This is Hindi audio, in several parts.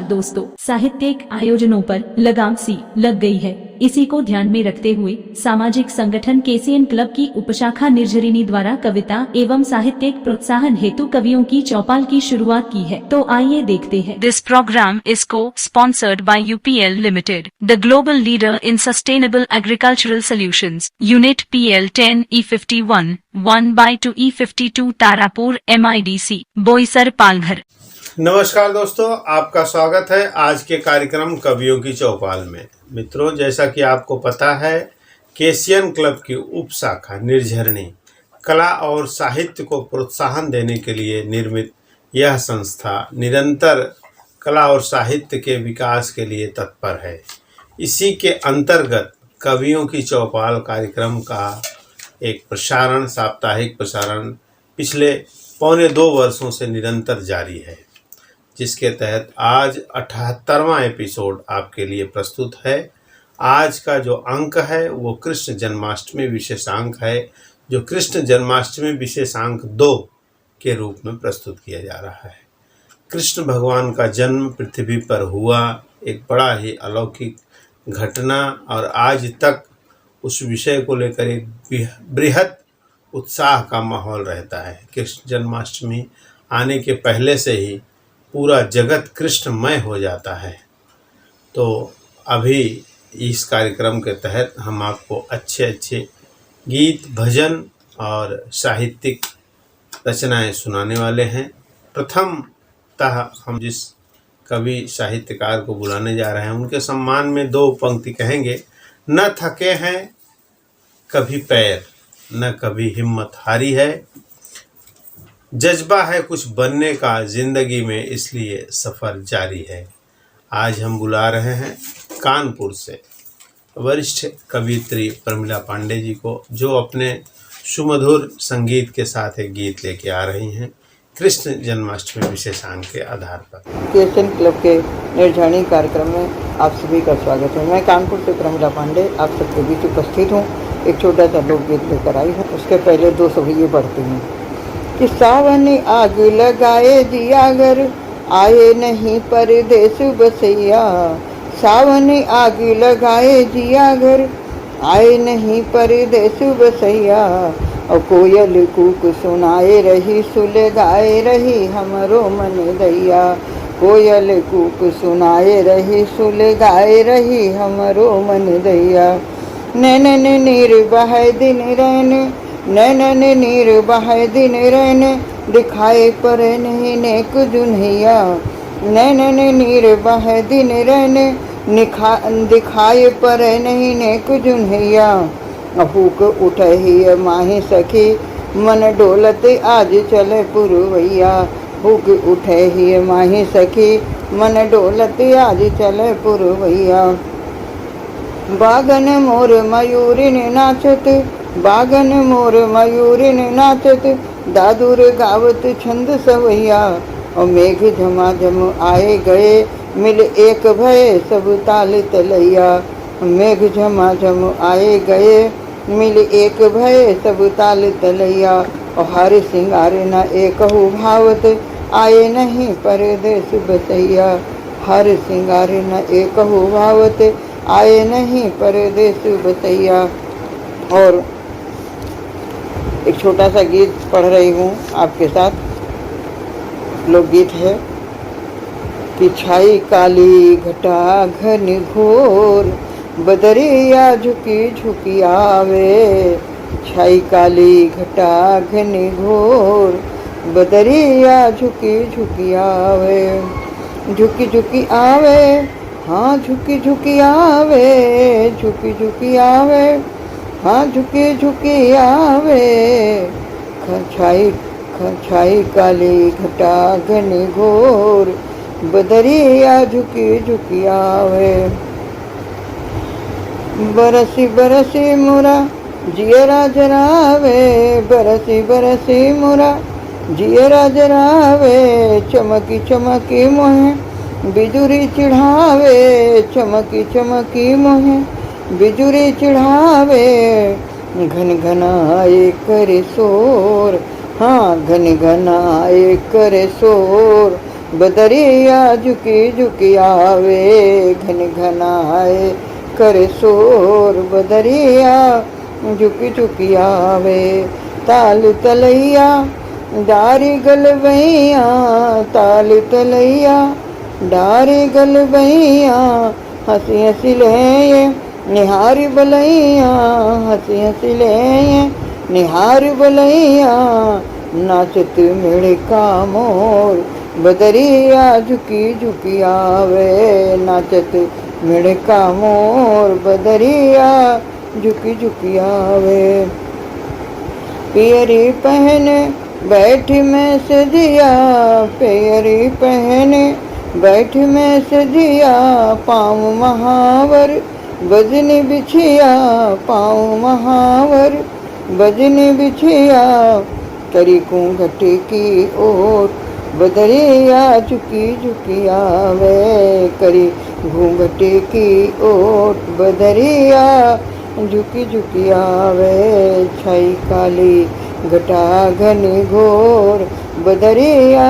दोस्तों, साहित्यिक आयोजनों पर लगाम सी लग गई है। इसी को ध्यान में रखते हुए सामाजिक संगठन केसीएन क्लब की उपशाखा निर्झरिणी द्वारा कविता एवं साहित्यिक प्रोत्साहन हेतु कवियों की चौपाल की शुरुआत की है। तो आइए देखते हैं। दिस प्रोग्राम इज को sponsored by UPL limited, the global leader in sustainable agricultural solutions, unit PL 10 E51 1/2 E52 Tarapur MIDC Boisar Palghar. नमस्कार दोस्तों, आपका स्वागत है आज के कार्यक्रम कवियों की चौपाल में। मित्रों, जैसा कि आपको पता है, केसीएन क्लब की उपशाखा निर्झरिणी कला और साहित्य को प्रोत्साहन देने के लिए निर्मित यह संस्था निरंतर कला और साहित्य के विकास के लिए तत्पर है। इसी के अंतर्गत कवियों की चौपाल कार्यक्रम का एक प्रसारण, साप्ताहिक प्रसारण पिछले 2.25 वर्षों से निरंतर जारी है, जिसके तहत आज 78वां एपिसोड आपके लिए प्रस्तुत है। आज का जो अंक है वो कृष्ण जन्माष्टमी विशेषांक है, जो कृष्ण जन्माष्टमी विशेषांक 2 के रूप में प्रस्तुत किया जा रहा है। कृष्ण भगवान का जन्म पृथ्वी पर हुआ, एक बड़ा ही अलौकिक घटना, और आज तक उस विषय को लेकर एक बृहद उत्साह का माहौल रहता है। कृष्ण जन्माष्टमी आने के पहले से ही पूरा जगत कृष्णमय हो जाता है। तो अभी इस कार्यक्रम के तहत हम आपको अच्छे अच्छे गीत, भजन और साहित्यिक रचनाएं सुनाने वाले हैं। प्रथमतः हम जिस कवि साहित्यकार को बुलाने जा रहे हैं, उनके सम्मान में 2 पंक्ति कहेंगे। न थके हैं कभी पैर, न कभी हिम्मत हारी है, जज्बा है कुछ बनने का जिंदगी में, इसलिए सफ़र जारी है। आज हम बुला रहे हैं कानपुर से वरिष्ठ कवियत्री प्रमिला पांडे जी को, जो अपने सुमधुर संगीत के साथ एक गीत लेके आ रही हैं कृष्ण जन्माष्टमी विशेषांक के आधार पर। केसीएन क्लब के निर्झरिणी कार्यक्रम में आप सभी का स्वागत है। मैं कानपुर से प्रमिला पांडे आप सबके बीच उपस्थित हूँ। एक छोटा सा लोकगीत लेकर आई हूँ। उसके पहले 2 सभीए बढ़ती हूँ कि सावन आग लगाए जिया घर, आए नहीं परदेस बसैया। सावन आग लगाए जिया घर, आए नहीं परदेस बसैया। और कोयल कूक सुनाए रही, सुलगाए रही हमरो मन दैया। कोयल कूक सुनाए रही, सुलगाए रही हमरो मन दैया। नैनन नीर बहाए दिन रैन, नैनन नीर बहाए दिन रैन, दिखाए पर नहीं नेक जुन्हिया। नैनन नीर बहाए दिन रैन, दिखाए पर नहीं नेक जुन्हिया। अहूक उठही माही सखी, मन डोलत आज चले पुरवैया। हुक उठही माही सखी, मन डोलत आज चले पुरवैया। बागन मोर मयूरिन नाचत, बागन मोर मयूरिन नाचत, दादुर गावत छंद सवैया। और मेघ झमाझम आए गए, मिल एक भय सब ताल तलैया। मेघ झमाझम आए गए, मिल एक भय सब ताल तलैया। और हर सिंगार न एकहु भावत, आए नहीं परदेस बसैया। हर सिंगार न एकहु भावत, आए नहीं परदेस बसैया। और एक छोटा सा गीत पढ़ रही हूँ आपके साथ। लोकगीत है कि छाई काली घटा घन घोर, बदरिया झुकी झुकी आवे। छाई काली घटा घन घोर, बदरिया झुकी झुकी आवे। झुकी झुकी आवे, हाँ झुकी झुकी आवे, झुकी झुकी आवे, हाँ झुकी झुकी आवे। छाई काली घटा घन घोर, बदरिया झुकी झुकी आवे। बरसी बरसी मुरा जियरा जरावे, बरसी बरसी मुरा जियरा जरावे। चमकी चमकी मोहे बिजुरी चिढ़ावे, चमकी चमकी मोहे बिजुरी चिढ़ावे। घन घन आए करे शोर, हाँ घन घन आए करे शोर, बदरिया झुकी झुकी आवे, घन घन आए कर शोर। बदरिया झुकी झुकी आवे, ताल तलैया डारी गलबैया, ताल तलैया डारी गलबैया, हंसी हंसी ले निहार बलैया, हंसी हंसी ले निहार बलैया, नाचत मिड़का मोर। बदरिया झुकी झुकी आवे, नाचत मिड़का मोर। बदरिया झुकी झुकी आवे, पियरी पहन बैठ में सजिया, पियरी पहन बैठ में सजिया, पाँव महावर बजनी बिछिया, पाँव महावर बजनी बिछिया, करी घूंघट की ओर। बदरिया झुकी झुकी आवे, करी घूंघट की ओर। बदरिया झुकी झुकी आवे, छाई काली घटा घन घोर। बदरिया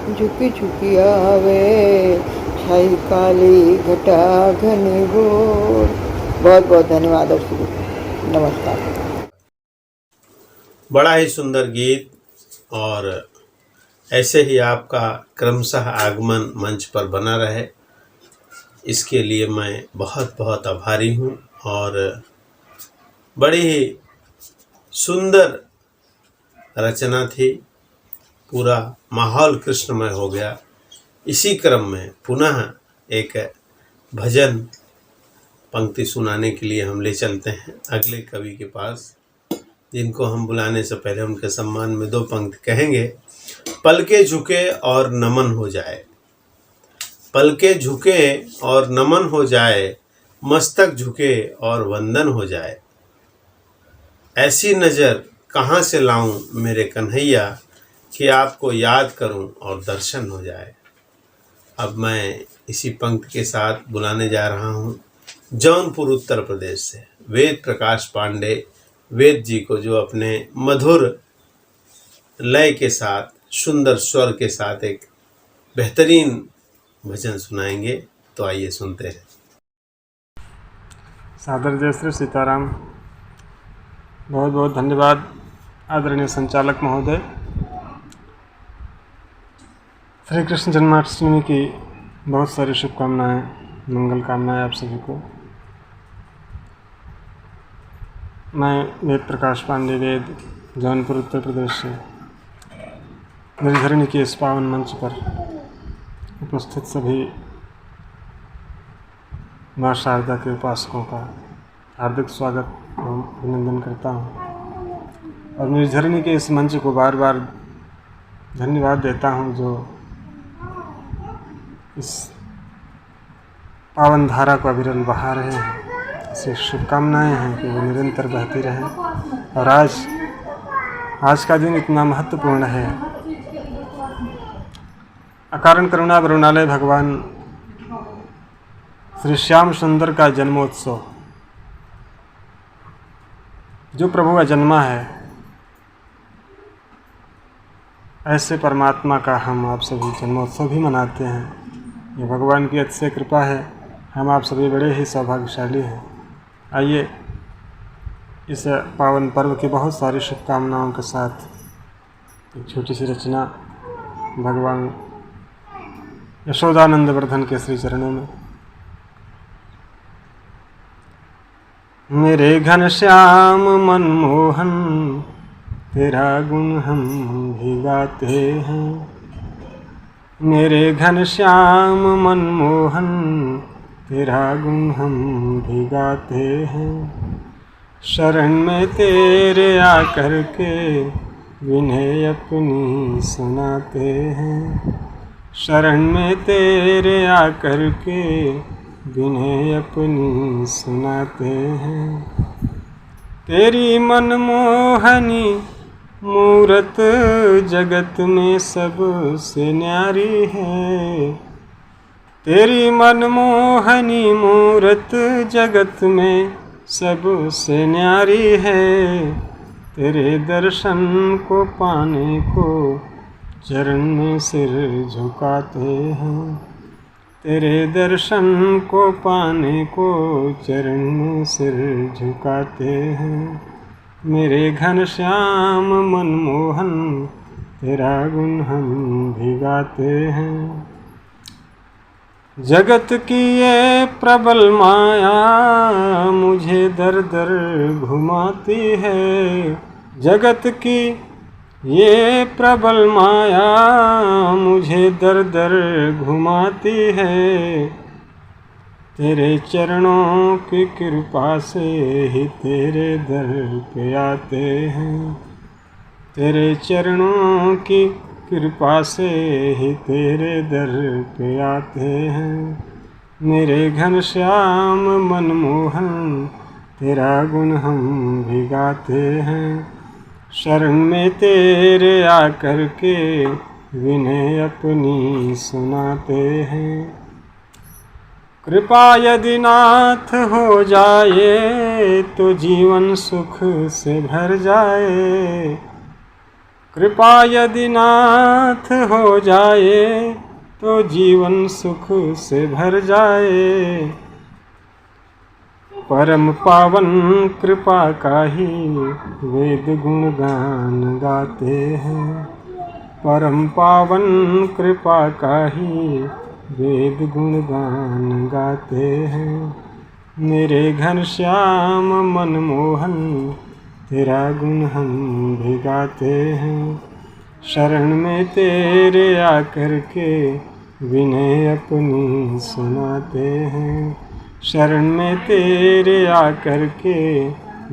झुकी झुकी आवे, छाई काली घटा घन घोर। बहुत बहुत धन्यवाद और नमस्कार। बड़ा ही सुंदर गीत, और ऐसे ही आपका क्रमशः आगमन मंच पर बना रहे, इसके लिए मैं बहुत बहुत आभारी हूँ। और बड़ी ही सुंदर रचना थी, पूरा माहौल कृष्णमय हो गया। इसी क्रम में पुनः एक भजन पंक्ति सुनाने के लिए हम ले चलते हैं अगले कवि के पास, जिनको हम बुलाने से पहले उनके सम्मान में 2 पंक्ति कहेंगे। पलके झुके और नमन हो जाए, पलके झुके और नमन हो जाए, मस्तक झुके और वंदन हो जाए। ऐसी नज़र कहाँ से लाऊं मेरे कन्हैया, कि आपको याद करूं और दर्शन हो जाए। अब मैं इसी पंक्ति के साथ बुलाने जा रहा हूं जौनपुर उत्तर प्रदेश से वेद प्रकाश पांडे, वेद जी को, जो अपने मधुर लय के साथ, सुंदर स्वर के साथ एक बेहतरीन भजन सुनाएंगे। तो आइए सुनते हैं। सादर जय श्री सीताराम। बहुत बहुत धन्यवाद आदरणीय संचालक महोदय। श्री कृष्ण जन्माष्टमी की बहुत सारी शुभकामनाएं, मंगल कामनाएं आप सभी को। मैं वेद प्रकाश पांडे, वेद, जौनपुर उत्तर प्रदेश से निर्झरिणी के इस पावन मंच पर उपस्थित सभी माँ शारदा के उपासकों का हार्दिक स्वागत एवं अभिनंदन करता हूँ। और निर्झरिणी के इस मंच को बार बार धन्यवाद देता हूँ, जो इस पावन धारा को अविरल बहा रहे हैं। इसे शुभकामनाएं हैं कि वो निरंतर बहती रहे। और आज का दिन इतना महत्वपूर्ण है। अकारण करुणा वरुणालय भगवान श्री श्याम सुंदर का जन्मोत्सव, जो प्रभु का जन्मा है, ऐसे परमात्मा का हम आप सभी जन्मोत्सव भी मनाते हैं। ये भगवान की अतिशय कृपा है। हम आप सभी बड़े ही सौभाग्यशाली हैं। आइए इस पावन पर्व की बहुत सारी शुभकामनाओं के साथ एक छोटी सी रचना भगवान यशोदानंद वर्धन के श्री चरणों में। मेरे घनश्याम मनमोहन, तेरा गुण हम भी गाते हैं। मेरे घनश्याम मनमोहन, तेरा गुण हम भी गाते हैं। शरण में तेरे आकर के विनय अपनी सुनाते हैं। शरण में तेरे आकर के विनय अपनी सुनाते हैं। तेरी मनमोहनी मूरत जगत में सबसे न्यारी है। तेरी मनमोहनी मूरत जगत में सबसे न्यारी है। तेरे दर्शन को पाने को चरण में सिर झुकाते हैं। तेरे दर्शन को पाने को चरण में सिर झुकाते हैं। मेरे घनश्याम मनमोहन तेरा गुण हम भी गाते हैं। जगत की ये प्रबल माया मुझे दर दर घुमाती है। जगत की ये प्रबल माया मुझे दर दर घुमाती है। तेरे चरणों की कृपा से ही तेरे दर पे आते हैं। तेरे चरणों की कृपा से ही तेरे दर पे आते हैं। मेरे घनश्याम मनमोहन तेरा गुण हम भी गाते हैं। शरण में तेरे आकर के विनय अपनी सुनाते हैं। कृपा यदि नाथ हो जाए तो जीवन सुख से भर जाए। कृपा यदि नाथ हो जाए तो जीवन सुख से भर जाए। परम पावन कृपा का ही वेद गुण गान गाते हैं। परम पावन कृपा का ही वेद गुण गान गाते हैं। मेरे घनश्याम मनमोहन तेरा गुण हम भी गाते हैं। शरण में तेरे आकर के विनय अपनी सुनाते हैं। शरण में तेरे आकर के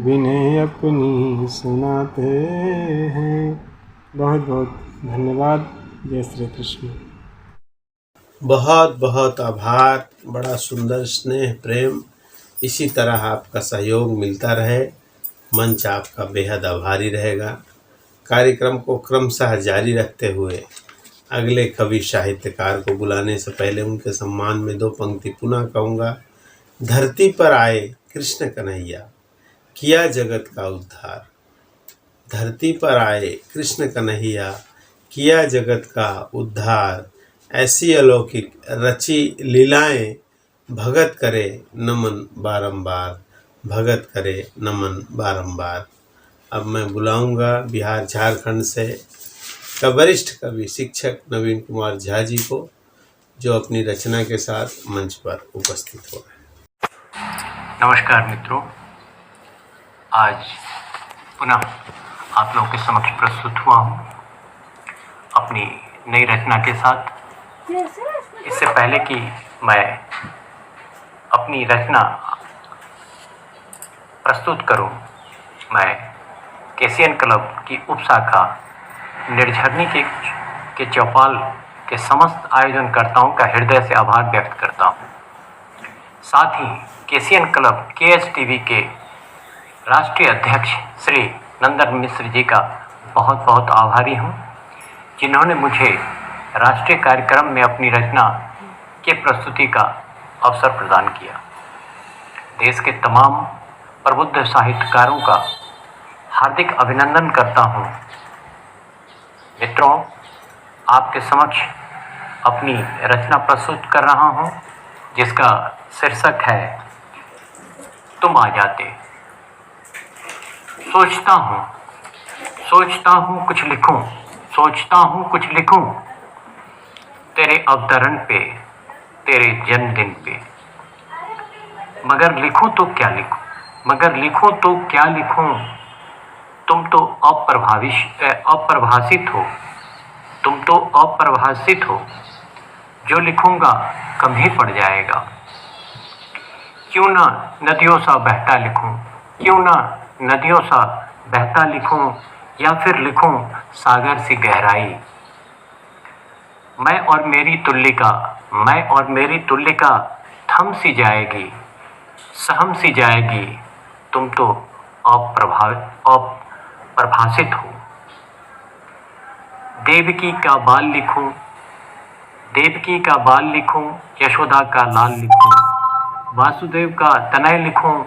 विनय अपनी सुनाते हैं। बहुत बहुत धन्यवाद। जय श्री कृष्ण। बहुत बहुत आभार। बड़ा सुंदर स्नेह प्रेम इसी तरह आपका सहयोग मिलता रहे। मंच आपका बेहद आभारी रहेगा। कार्यक्रम को क्रमशः जारी रखते हुए अगले कवि साहित्यकार को बुलाने से पहले उनके सम्मान में दो पंक्ति पुनः कहूँगा। धरती पर आए कृष्ण कन्हैया किया जगत का उद्धार। धरती पर आए कृष्ण कन्हैया किया जगत का उद्धार। ऐसी अलौकिक रची लीलाएं भगत करे नमन बारंबार। भगत करे नमन बारंबार। अब मैं बुलाऊंगा बिहार झारखंड से वरिष्ठ कवि शिक्षक नवीन कुमार झा जी को, जो अपनी रचना के साथ मंच पर उपस्थित हो रहे हैं। नमस्कार मित्रों, आज पुनः आप लोगों के समक्ष प्रस्तुत हुआ हूँ अपनी नई रचना के साथ। इससे पहले कि मैं अपनी रचना प्रस्तुत करूं, मैं केसीएन क्लब की उपशाखा निर्झरनी के चौपाल के समस्त आयोजनकर्ताओं का हृदय से आभार व्यक्त करता हूं। साथ ही केसीएन क्लब KSTV के राष्ट्रीय अध्यक्ष श्री नंदन मिश्र जी का बहुत बहुत आभारी हूं, जिन्होंने मुझे राष्ट्रीय कार्यक्रम में अपनी रचना के प्रस्तुति का अवसर प्रदान किया। देश के तमाम प्रबुद्ध साहित्यकारों का हार्दिक अभिनंदन करता हूं। मित्रों, आपके समक्ष अपनी रचना प्रस्तुत कर रहा हूं, जिसका शीर्षक है तुम आ जाते। सोचता हूं कुछ लिखूं, सोचता हूं कुछ लिखूं तेरे अवतरण पे, तेरे जन्मदिन पे। मगर लिखूं तो क्या लिखूं, तुम तो अप्रभाषित हो। जो लिखूंगा कम ही पड़ जाएगा। क्यों ना नदियों सा बहता लिखूं, या फिर लिखूं सागर सी गहराई। मैं और मेरी तुल्लिका थम सी जाएगी, सहम सी जाएगी। तुम तो अप्रभाषित हो। देवकी का बाल लिखूं, यशोदा का लाल लिखूं, वासुदेव का तनय लिखूं,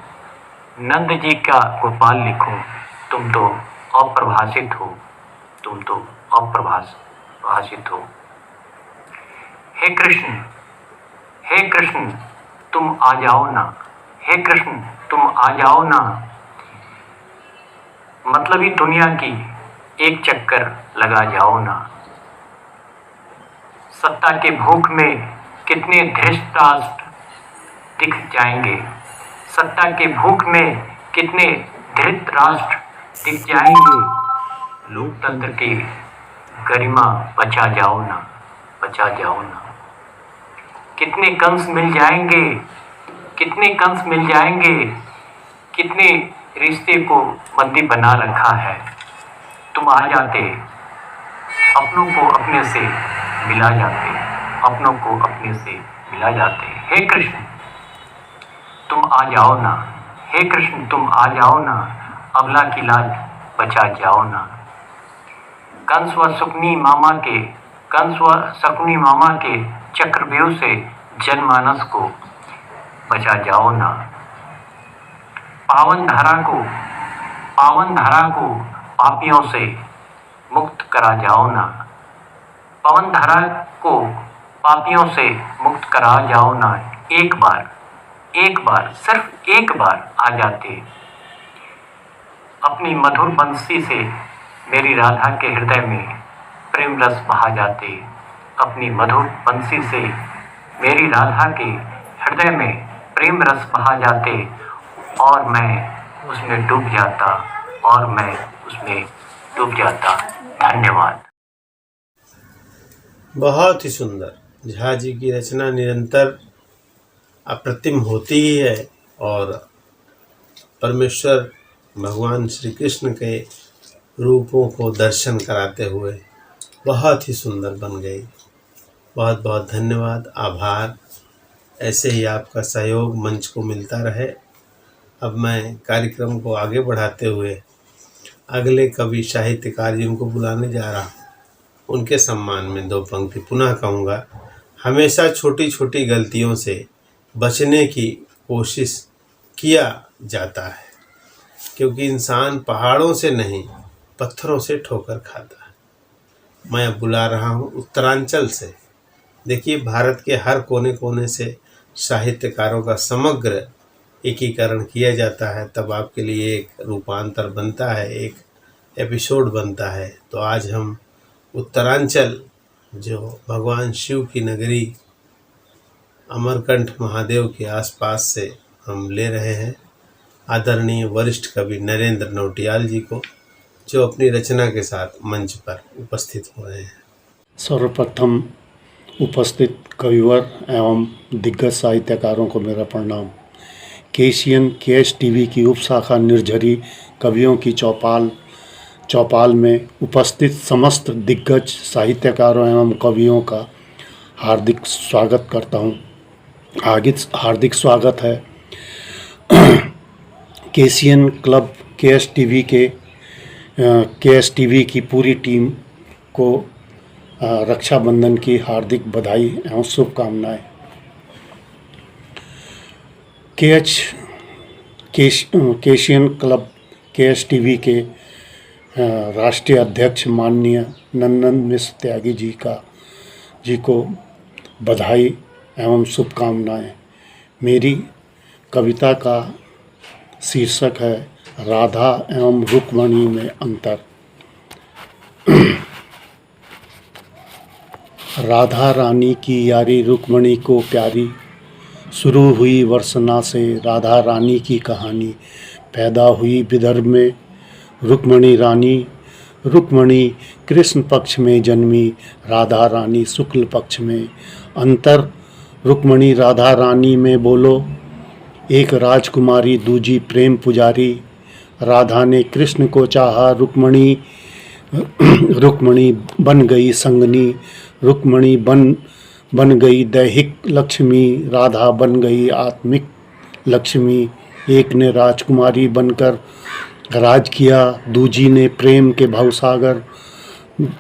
नंद जी का गोपाल लिखूं। तुम तो अप्रभाषित हो। भाषित हो। हे कृष्ण तुम आ जाओ ना, हे कृष्ण तुम आ जाओ ना। मतलबी दुनिया की एक चक्कर लगा जाओ ना। सत्ता के भूख में कितने धृतराष्ट्र दिख जाएंगे, सत्ता के भूख में कितने धृतराष्ट्र दिख जाएंगे। लोकतंत्र की गरिमा बचा जाओ ना, बचा जाओ ना। कितने कंस मिल जाएंगे, कितने कंस मिल जाएंगे, कितने रिश्ते को बंदी बना रखा है। तुम आ जाते, अपनों को अपने से मिला जाते, अपनों को अपने से मिला जाते। हे कृष्ण तुम आ जाओ ना, हे कृष्ण तुम आ जाओ ना, अबला की लाज बचा जाओ ना। कंस व शकुनी मामा के चक्रव्यूह से जनमानस को बचा जाओ ना। पावन धारा को पापियों से मुक्त करा जाओ ना, पवन धारा को पापियों से मुक्त करा जाओ ना। एक बार सिर्फ एक बार आ जाते, अपनी मधुर बंसी से मेरी राधा के हृदय में प्रेम रस बहा जाते, अपनी मधुर बंसी से मेरी राधा के हृदय में प्रेम रस बहा जाते, और मैं उसमें डूब जाता। धन्यवाद। बहुत ही सुंदर। झा जी की रचना निरंतर अप्रतिम होती ही है और परमेश्वर भगवान श्री कृष्ण के रूपों को दर्शन कराते हुए बहुत ही सुंदर बन गई। बहुत बहुत धन्यवाद, आभार। ऐसे ही आपका सहयोग मंच को मिलता रहे। अब मैं कार्यक्रम को आगे बढ़ाते हुए अगले कवि साहित्यकार जिनको बुलाने जा रहा हूँ, उनके सम्मान में दो पंक्ति पुनः कहूँगा। हमेशा छोटी छोटी गलतियों से बचने की कोशिश किया जाता है, क्योंकि इंसान पहाड़ों से नहीं पत्थरों से ठोकर खाता है। मैं अब बुला रहा हूँ उत्तरांचल से। देखिए, भारत के हर कोने कोने से साहित्यकारों का समग्र एकीकरण किया जाता है, तब आपके लिए एक रूपांतर बनता है, एक एपिसोड बनता है। तो आज हम उत्तरांचल, जो भगवान शिव की नगरी अमरकंठ महादेव के आसपास से हम ले रहे हैं आदरणीय वरिष्ठ कवि नरेंद्र नौटियाल जी को, जो अपनी रचना के साथ मंच पर उपस्थित हो रहे हैं। सर्वप्रथम उपस्थित कविवर एवं दिग्गज साहित्यकारों को मेरा प्रणाम। केशियन केएस टीवी की उपशाखा निर्झरी कवियों की चौपाल में उपस्थित समस्त दिग्गज साहित्यकारों एवं कवियों का हार्दिक स्वागत करता हूँ। हार्दिक स्वागत है। केशियन क्लब केएस टीवी की पूरी टीम को रक्षाबंधन की हार्दिक बधाई एवं शुभकामनाएं। केशियन क्लब केएस टीवी के राष्ट्रीय अध्यक्ष माननीय नंदन मिश्र त्यागी जी को बधाई एवं शुभकामनाएं। मेरी कविता का शीर्षक है राधा एवं रुक्मणी में अंतर। राधा रानी की यारी रुक्मणी को प्यारी, शुरू हुई वर्षना से राधा रानी की कहानी। पैदा हुई विदर्भ में रुक्मणी रानी, रुक्मणी कृष्ण पक्ष में जन्मी, राधा रानी शुक्ल पक्ष में। अंतर रुक्मणी राधा रानी में बोलो, एक राजकुमारी दूजी प्रेम पुजारी। राधा ने कृष्ण को चाहा, रुक्मणी बन गई संगनी। रुक्मणी बन गई दैहिक लक्ष्मी, राधा बन गई आत्मिक लक्ष्मी। एक ने राजकुमारी बनकर राज किया, दूजी ने प्रेम के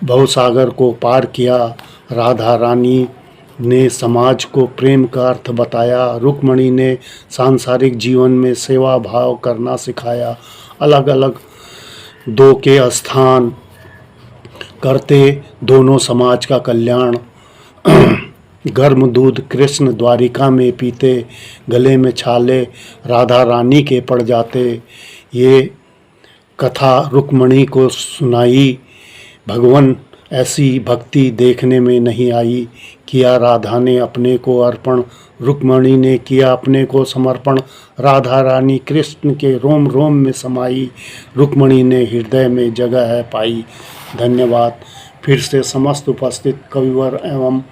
भवसागर को पार किया। राधा रानी ने समाज को प्रेम का अर्थ बताया, रुक्मणी ने सांसारिक जीवन में सेवा भाव करना सिखाया। अलग अलग दो के स्थान करते दोनों समाज का कल्याण। गर्म दूध कृष्ण द्वारिका में पीते, गले में छाले राधा रानी के पड़ जाते। ये कथा रुक्मणी को सुनाई, भगवान ऐसी भक्ति देखने में नहीं आई। किया राधा ने अपने को अर्पण, रुक्मणी ने किया अपने को समर्पण। राधा रानी कृष्ण के रोम रोम में समाई, रुक्मणी ने हृदय में जगह है पाई। धन्यवाद। फिर से समस्त उपस्थित कविवर एवं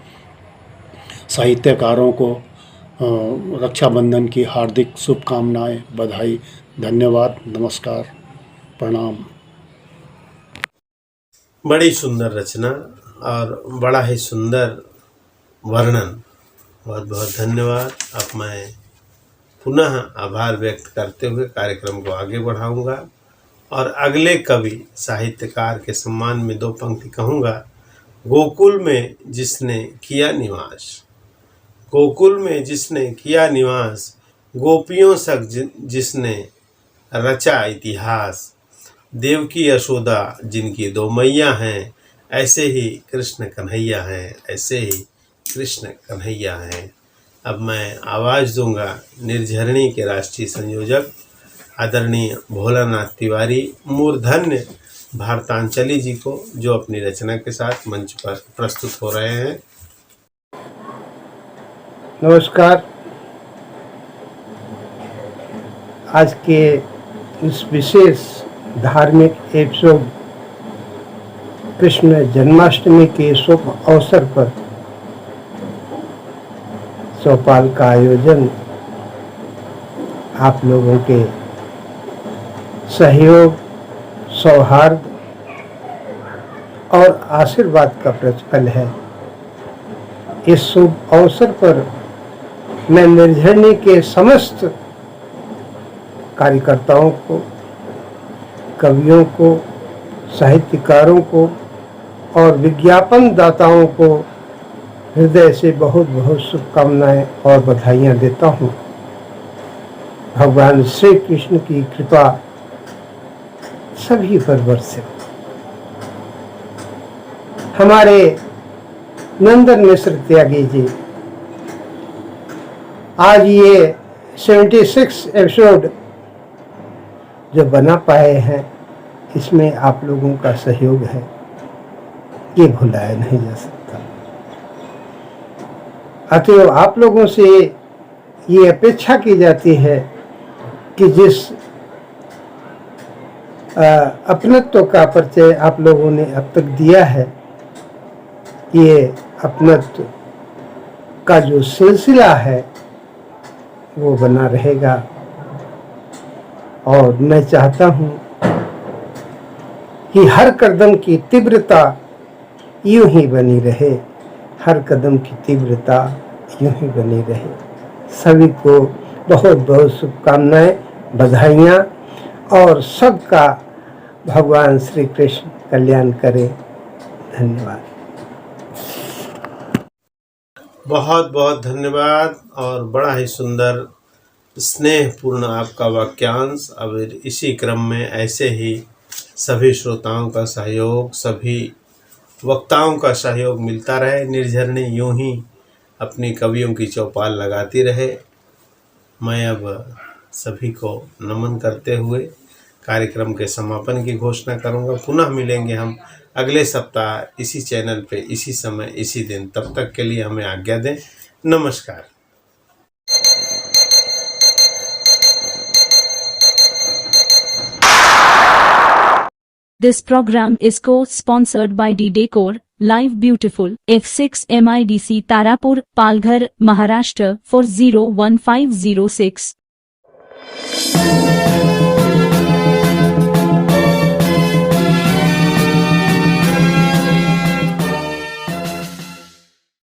साहित्यकारों को रक्षाबंधन की हार्दिक शुभकामनाएं, बधाई। धन्यवाद, नमस्कार, प्रणाम। बड़ी सुंदर रचना और बड़ा ही सुंदर वर्णन। बहुत बहुत धन्यवाद। अब मैं पुनः आभार व्यक्त करते हुए कार्यक्रम को आगे बढ़ाऊंगा और अगले कवि साहित्यकार के सम्मान में 2 पंक्ति कहूँगा। गोकुल में जिसने किया निवास, गोकुल में जिसने किया निवास, गोपियों सक जिसने रचा इतिहास। देवकी यशोदा जिनकी 2 मैया हैं, ऐसे ही कृष्ण कन्हैया हैं, ऐसे ही कृष्ण कन्हैया हैं। अब मैं आवाज़ दूंगा निर्झरणी के राष्ट्रीय संयोजक आदरणीय भोलानाथ तिवारी मूर्धन्य भारतांचली जी को, जो अपनी रचना के साथ मंच पर प्रस्तुत हो रहे हैं। नमस्कार। आज के इस विशेष धार्मिक एपिसोड कृष्ण जन्माष्टमी के शुभ अवसर पर चौपाल का आयोजन आप लोगों के सहयोग, सौहार्द और आशीर्वाद का प्रतिफल है। इस शुभ अवसर पर मैं निर्झरणी के समस्त कार्यकर्ताओं को, कवियों को, साहित्यकारों को और विज्ञापन दाताओं को हृदय से बहुत बहुत शुभकामनाएं और बधाइयां देता हूं। भगवान श्री कृष्ण की कृपा सभी पर बरसे। हमारे नंदन मिश्र त्यागी जी आज ये 76 एपिसोड जो बना पाए हैं, इसमें आप लोगों का सहयोग है, ये भुलाया नहीं जा सकता। अतएव आप लोगों से ये अपेक्षा की जाती है कि जिस अपनत्व का परिचय आप लोगों ने अब तक दिया है, ये अपनत्व का जो सिलसिला है वो बना रहेगा। और मैं चाहता हूँ कि हर कदम की तीव्रता यूं ही बनी रहे, हर कदम की तीव्रता यूं ही बनी रहे। सभी को बहुत बहुत शुभकामनाएं, बधाइयाँ और सबका भगवान श्री कृष्ण कल्याण करे। धन्यवाद। बहुत बहुत धन्यवाद और बड़ा ही सुंदर स्नेहपूर्ण आपका वाक्यांश। अब इसी क्रम में ऐसे ही सभी श्रोताओं का सहयोग, सभी वक्ताओं का सहयोग मिलता रहे। निर्झरणी यूं ही अपनी कवियों की चौपाल लगाती रहे। मैं अब सभी को नमन करते हुए कार्यक्रम के समापन की घोषणा करूंगा। पुनः मिलेंगे हम अगले सप्ताह इसी चैनल पे, इसी समय, इसी दिन। तब तक के लिए हमें आज्ञा दें। नमस्कार। This program is co-sponsored by D-Decor, Live Beautiful, F6 MIDC Tarapur, Palghar, Maharashtra 4015006.